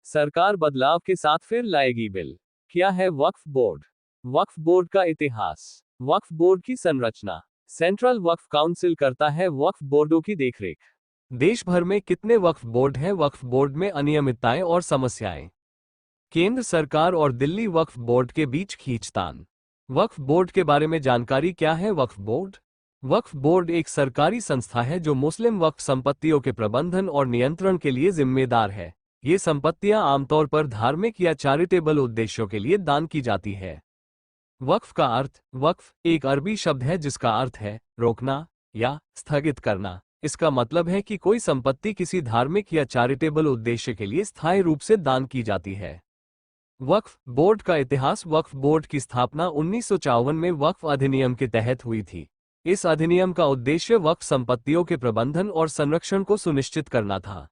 सरकार बदलाव के साथ फिर लाएगी बिल। क्या है वक्फ बोर्ड? वक्फ बोर्ड का इतिहास। वक्फ बोर्ड की संरचना। सेंट्रल वक्फ काउंसिल करता है वक्फ बोर्डों की देखरेख। देश भर में कितने वक्फ बोर्ड हैं? वक्फ बोर्ड में अनियमितताएं और समस्याएं। केंद्र सरकार और दिल्ली वक्फ बोर्ड के बीच खींचतान। वक्फ बोर्ड के बारे में जानकारी क्या है? वक्फ बोर्ड एक सरकारी संस्था है जो मुस्लिम वक्फ संपत्तियों के प्रबंधन और नियंत्रण के लिए जिम्मेदार है। ये संपत्तियां आमतौर पर धार्मिक या चैरिटेबल उद्देश्यों के लिए दान की जाती है। वक्फ का अर्थ। वक्फ एक अरबी शब्द है जिसका अर्थ है रोकना या स्थगित करना। इसका मतलब है कि कोई संपत्ति किसी धार्मिक या चैरिटेबल उद्देश्य के लिए स्थायी रूप से दान की जाती है। वक्फ बोर्ड का इतिहास। वक्फ बोर्ड की स्थापना 1954 में वक्फ अधिनियम के तहत हुई थी। इस अधिनियम का उद्देश्य वक्फ संपत्तियों के प्रबंधन और संरक्षण को सुनिश्चित करना था।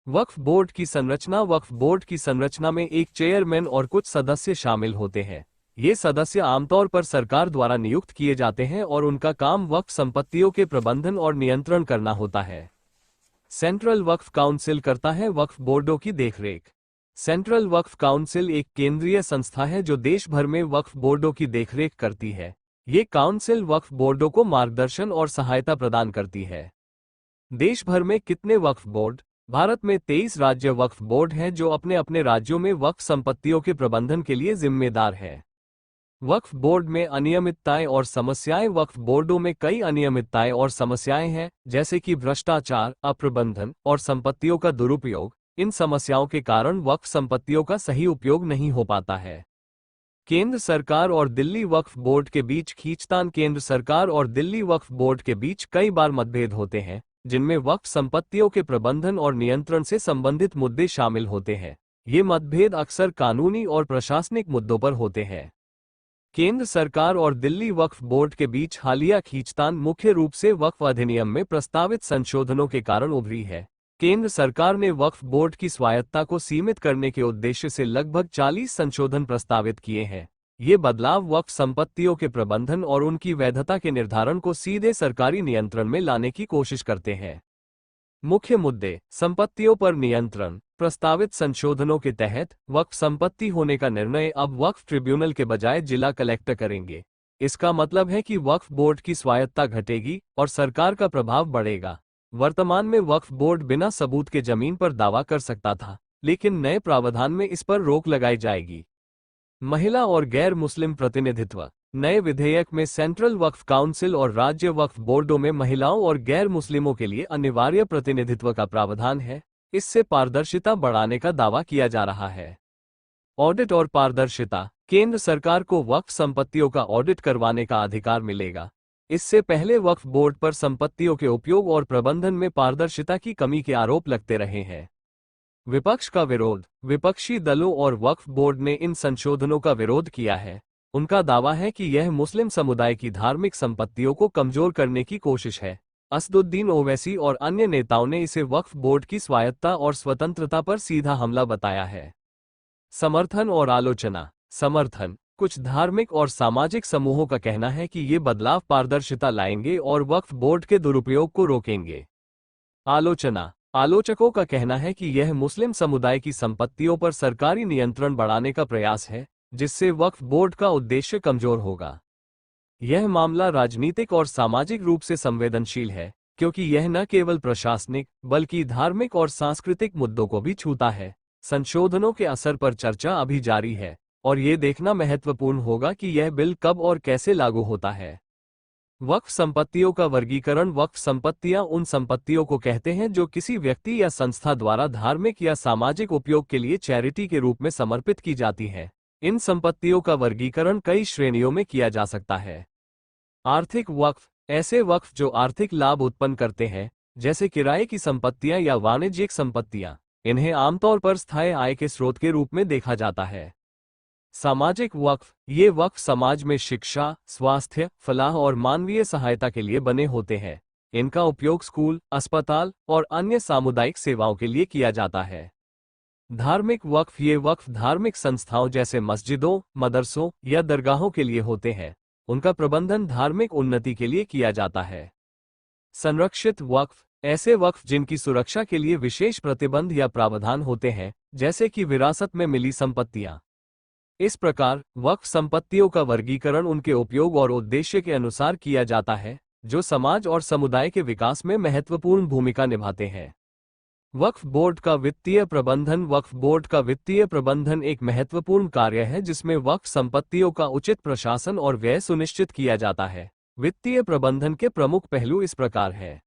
वक्फ बोर्ड की संरचना। वक्फ बोर्ड की संरचना में एक चेयरमैन और कुछ सदस्य शामिल होते हैं। ये सदस्य आमतौर पर सरकार द्वारा नियुक्त किए जाते हैं और उनका काम वक्फ संपत्तियों के प्रबंधन और नियंत्रण करना होता है। सेंट्रल वक्फ काउंसिल करता है वक्फ बोर्डों की देखरेख। सेंट्रल वक्फ काउंसिल एक केंद्रीय संस्था है जो देश भर में वक्फ बोर्डों की देखरेख करती है। ये काउंसिल वक्फ बोर्डों को मार्गदर्शन और सहायता प्रदान करती है। देश भर में कितने वक्फ बोर्ड? भारत में 23 राज्य वक्फ बोर्ड हैं जो अपने अपने राज्यों में वक्फ संपत्तियों के प्रबंधन के लिए जिम्मेदार हैं। वक्फ बोर्ड में अनियमितताएं और समस्याएं। वक्फ बोर्डों में कई अनियमितताएं और समस्याएं हैं, जैसे कि भ्रष्टाचार, अप्रबंधन और संपत्तियों का दुरुपयोग। इन समस्याओं के कारण वक्फ संपत्तियों का सही उपयोग नहीं हो पाता है। केंद्र सरकार और दिल्ली वक्फ बोर्ड के बीच खींचतान। केंद्र सरकार और दिल्ली वक्फ बोर्ड के बीच कई बार मतभेद होते हैं, जिनमें वक्फ संपत्तियों के प्रबंधन और नियंत्रण से संबंधित मुद्दे शामिल होते हैं। ये मतभेद अक्सर कानूनी और प्रशासनिक मुद्दों पर होते हैं। केंद्र सरकार और दिल्ली वक्फ बोर्ड के बीच हालिया खींचतान मुख्य रूप से वक्फ अधिनियम में प्रस्तावित संशोधनों के कारण उभरी है। केंद्र सरकार ने वक्फ बोर्ड की स्वायत्तता को सीमित करने के उद्देश्य से लगभग 40 संशोधन प्रस्तावित किए हैं। ये बदलाव वक्फ संपत्तियों के प्रबंधन और उनकी वैधता के निर्धारण को सीधे सरकारी नियंत्रण में लाने की कोशिश करते हैं। मुख्य मुद्दे। संपत्तियों पर नियंत्रण। प्रस्तावित संशोधनों के तहत वक्फ संपत्ति होने का निर्णय अब वक्फ ट्रिब्यूनल के बजाय जिला कलेक्टर करेंगे। इसका मतलब है कि वक्फ बोर्ड की स्वायत्तता घटेगी और सरकार का प्रभाव बढ़ेगा। वर्तमान में वक्फ बोर्ड बिना सबूत के जमीन पर दावा कर सकता था, लेकिन नए प्रावधान में इस पर रोक लगाई जाएगी। महिला और गैर मुस्लिम प्रतिनिधित्व। नए विधेयक में सेंट्रल वक्फ काउंसिल और राज्य वक्फ बोर्डों में महिलाओं और गैर मुस्लिमों के लिए अनिवार्य प्रतिनिधित्व का प्रावधान है। इससे पारदर्शिता बढ़ाने का दावा किया जा रहा है। ऑडिट और पारदर्शिता। केंद्र सरकार को वक्फ संपत्तियों का ऑडिट करवाने का अधिकार मिलेगा। इससे पहले वक्फ बोर्ड पर संपत्तियों के उपयोग और प्रबंधन में पारदर्शिता की कमी के आरोप लगते रहे हैं। विपक्ष का विरोध। विपक्षी दलों और वक्फ बोर्ड ने इन संशोधनों का विरोध किया है। उनका दावा है कि यह मुस्लिम समुदाय की धार्मिक संपत्तियों को कमजोर करने की कोशिश है। असदुद्दीन ओवैसी और अन्य नेताओं ने इसे वक्फ बोर्ड की स्वायत्तता और स्वतंत्रता पर सीधा हमला बताया है। समर्थन और आलोचना। समर्थन। कुछ धार्मिक और सामाजिक समूहों का कहना है कि ये बदलाव पारदर्शिता लाएंगे और वक्फ बोर्ड के दुरुपयोग को रोकेंगे। आलोचना। आलोचकों का कहना है कि यह मुस्लिम समुदाय की संपत्तियों पर सरकारी नियंत्रण बढ़ाने का प्रयास है, जिससे वक्फ बोर्ड का उद्देश्य कमजोर होगा। यह मामला राजनीतिक और सामाजिक रूप से संवेदनशील है, क्योंकि यह न केवल प्रशासनिक बल्कि धार्मिक और सांस्कृतिक मुद्दों को भी छूता है। संशोधनों के असर पर चर्चा अभी जारी है और ये देखना महत्वपूर्ण होगा कि यह बिल कब और कैसे लागू होता है। वक्फ संपत्तियों का वर्गीकरण। वक्फ संपत्तियां उन संपत्तियों को कहते हैं जो किसी व्यक्ति या संस्था द्वारा धार्मिक या सामाजिक उपयोग के लिए चैरिटी के रूप में समर्पित की जाती हैं। इन संपत्तियों का वर्गीकरण कई श्रेणियों में किया जा सकता है। आर्थिक वक्फ। ऐसे वक्फ जो आर्थिक लाभ उत्पन्न करते हैं, जैसे किराए की संपत्तियां या वाणिज्यिक संपत्तियां। इन्हें आमतौर पर स्थायी आय के स्रोत के रूप में देखा जाता है। सामाजिक वक्फ। ये वक्फ समाज में शिक्षा, स्वास्थ्य, फलाह और मानवीय सहायता के लिए बने होते हैं। इनका उपयोग स्कूल, अस्पताल और अन्य सामुदायिक सेवाओं के लिए किया जाता है। धार्मिक वक्फ। ये वक्फ धार्मिक संस्थाओं जैसे मस्जिदों, मदरसों या दरगाहों के लिए होते हैं। उनका प्रबंधन धार्मिक उन्नति के लिए किया जाता है। संरक्षित वक्फ। ऐसे वक्फ जिनकी सुरक्षा के लिए विशेष प्रतिबंध या प्रावधान होते हैं, जैसे कि विरासत में मिली संपत्तियां। इस प्रकार वक्फ संपत्तियों का वर्गीकरण उनके उपयोग और उद्देश्य के अनुसार किया जाता है, जो समाज और समुदाय के विकास में महत्वपूर्ण भूमिका निभाते हैं। वक्फ बोर्ड का वित्तीय प्रबंधन। वक्फ बोर्ड का वित्तीय प्रबंधन एक महत्वपूर्ण कार्य है जिसमें वक्फ संपत्तियों का उचित प्रशासन और व्यय सुनिश्चित किया जाता है। वित्तीय प्रबंधन के प्रमुख पहलू इस प्रकार हैं।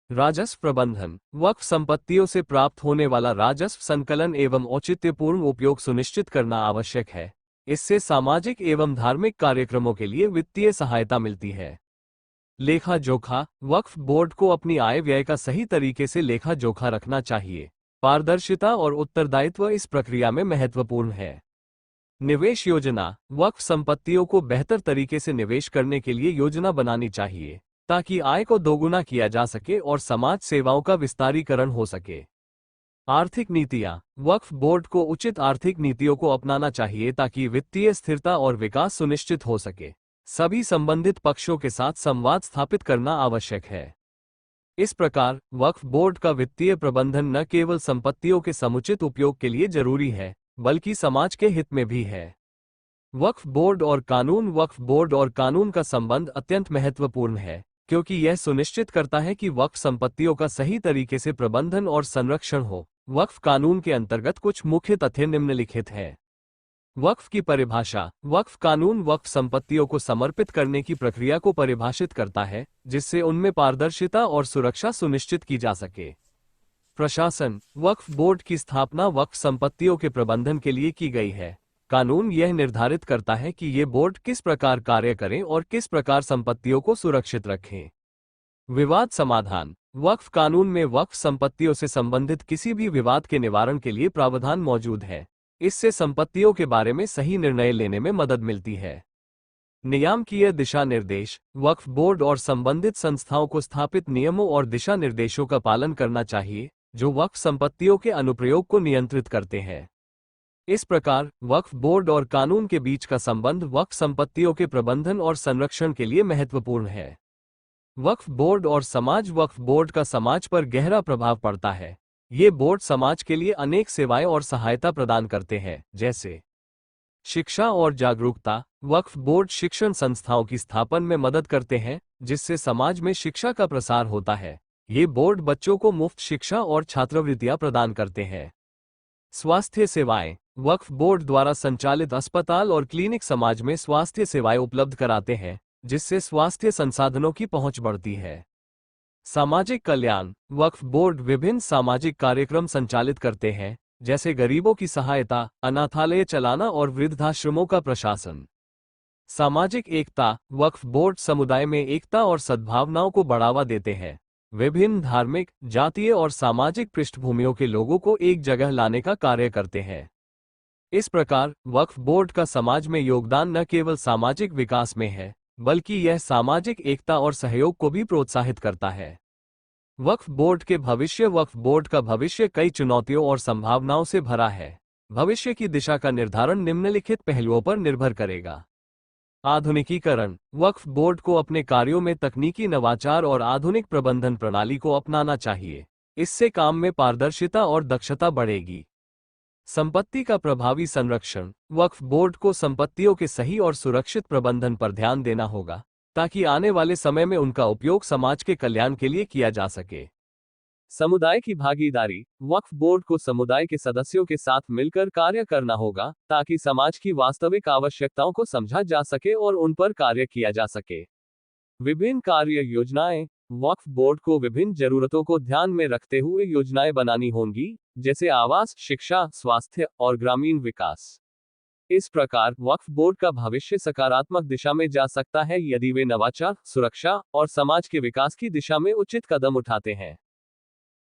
राजस्व प्रबंधन। वक्फ संपत्तियों से प्राप्त होने वाला राजस्व संकलन एवं औचित्यपूर्ण उपयोग सुनिश्चित करना आवश्यक है। इससे सामाजिक एवं धार्मिक कार्यक्रमों के लिए वित्तीय सहायता मिलती है। लेखा जोखा। वक्फ बोर्ड को अपनी आय व्यय का सही तरीके से लेखा जोखा रखना चाहिए। पारदर्शिता और उत्तरदायित्व इस प्रक्रिया में महत्वपूर्ण है। निवेश योजना। वक्फ संपत्तियों को बेहतर तरीके से निवेश करने के लिए योजना बनानी चाहिए, ताकि आय को दोगुना किया जा सके और समाज सेवाओं का विस्तारीकरण हो सके। आर्थिक नीतियां। वक्फ बोर्ड को उचित आर्थिक नीतियों को अपनाना चाहिए ताकि वित्तीय स्थिरता और विकास सुनिश्चित हो सके। सभी संबंधित पक्षों के साथ संवाद स्थापित करना आवश्यक है। इस प्रकार वक्फ बोर्ड का वित्तीय प्रबंधन न केवल संपत्तियों के समुचित उपयोग के लिए जरूरी है, बल्कि समाज के हित में भी है। वक्फ बोर्ड और कानून। वक्फ बोर्ड और कानून का संबंध अत्यंत महत्वपूर्ण है, क्योंकि यह सुनिश्चित करता है कि वक्फ संपत्तियों का सही तरीके से प्रबंधन और संरक्षण हो। वक्फ कानून के अंतर्गत कुछ मुख्य तथ्य निम्नलिखित हैं। वक्फ की परिभाषा। वक्फ कानून वक्फ संपत्तियों को समर्पित करने की प्रक्रिया को परिभाषित करता है, जिससे उनमें पारदर्शिता और सुरक्षा सुनिश्चित की जा सके। प्रशासन। वक्फ बोर्ड की स्थापना वक्फ संपत्तियों के प्रबंधन के लिए की गई है। कानून यह निर्धारित करता है कि ये बोर्ड किस प्रकार कार्य करें और किस प्रकार संपत्तियों को सुरक्षित रखें। विवाद समाधान। वक्फ कानून में वक्फ संपत्तियों से संबंधित किसी भी विवाद के निवारण के लिए प्रावधान मौजूद है। इससे संपत्तियों के बारे में सही निर्णय लेने में मदद मिलती है। नियामकीय दिशा निर्देश। वक्फ बोर्ड और संबंधित संस्थाओं को स्थापित नियमों और दिशा निर्देशों का पालन करना चाहिए, जो वक्फ संपत्तियों के अनुप्रयोग को नियंत्रित करते हैं। इस प्रकार वक्फ बोर्ड और कानून के बीच का संबंध वक्फ संपत्तियों के प्रबंधन और संरक्षण के लिए महत्वपूर्ण है। वक्फ बोर्ड और समाज। वक्फ बोर्ड का समाज पर गहरा प्रभाव पड़ता है। ये बोर्ड समाज के लिए अनेक सेवाएं और सहायता प्रदान करते हैं, जैसे शिक्षा और जागरूकता। वक्फ बोर्ड शिक्षण संस्थाओं की स्थापना में मदद करते हैं, जिससे समाज में शिक्षा का प्रसार होता है। ये बोर्ड बच्चों को मुफ्त शिक्षा और छात्रवृत्तियां प्रदान करते हैं। स्वास्थ्य सेवाएं। वक्फ बोर्ड द्वारा संचालित अस्पताल और क्लिनिक समाज में स्वास्थ्य सेवाएं उपलब्ध कराते हैं, जिससे स्वास्थ्य संसाधनों की पहुंच बढ़ती है। सामाजिक कल्याण। वक्फ बोर्ड विभिन्न सामाजिक कार्यक्रम संचालित करते हैं, जैसे गरीबों की सहायता, अनाथालय चलाना और वृद्धाश्रमों का प्रशासन। सामाजिक एकता। वक्फ बोर्ड समुदाय में एकता और सद्भावनाओं को बढ़ावा देते हैं। विभिन्न धार्मिक, जातीय और सामाजिक पृष्ठभूमियों के लोगों को एक जगह लाने का कार्य करते हैं। इस प्रकार वक्फ बोर्ड का समाज में योगदान न केवल सामाजिक विकास में है, बल्कि यह सामाजिक एकता और सहयोग को भी प्रोत्साहित करता है। वक्फ बोर्ड के भविष्य। वक्फ बोर्ड का भविष्य कई चुनौतियों और संभावनाओं से भरा है। भविष्य की दिशा का निर्धारण निम्नलिखित पहलुओं पर निर्भर करेगा। आधुनिकीकरण। वक्फ बोर्ड को अपने कार्यों में तकनीकी नवाचार और आधुनिक प्रबंधन प्रणाली को अपनाना चाहिए। इससे काम में पारदर्शिता और दक्षता बढ़ेगी। संपत्ति का प्रभावी संरक्षण। वक्फ बोर्ड को संपत्तियों के सही और सुरक्षित प्रबंधन पर ध्यान देना होगा, ताकि आने वाले समय में उनका उपयोग समाज के कल्याण के लिए किया जा सके। समुदाय की भागीदारी। वक्फ बोर्ड को समुदाय के सदस्यों के साथ मिलकर कार्य करना होगा, ताकि समाज की वास्तविक आवश्यकताओं को समझा जा सके और उन पर कार्य किया जा सके। विभिन्न कार्य योजनाएं। वक्फ बोर्ड को विभिन्न जरूरतों को ध्यान में रखते हुए योजनाएं बनानी होंगी, जैसे आवास, शिक्षा, स्वास्थ्य और ग्रामीण विकास। इस प्रकार वक्फ बोर्ड का भविष्य सकारात्मक दिशा में जा सकता है, यदि वे नवाचार, सुरक्षा और समाज के विकास की दिशा में उचित कदम उठाते हैं।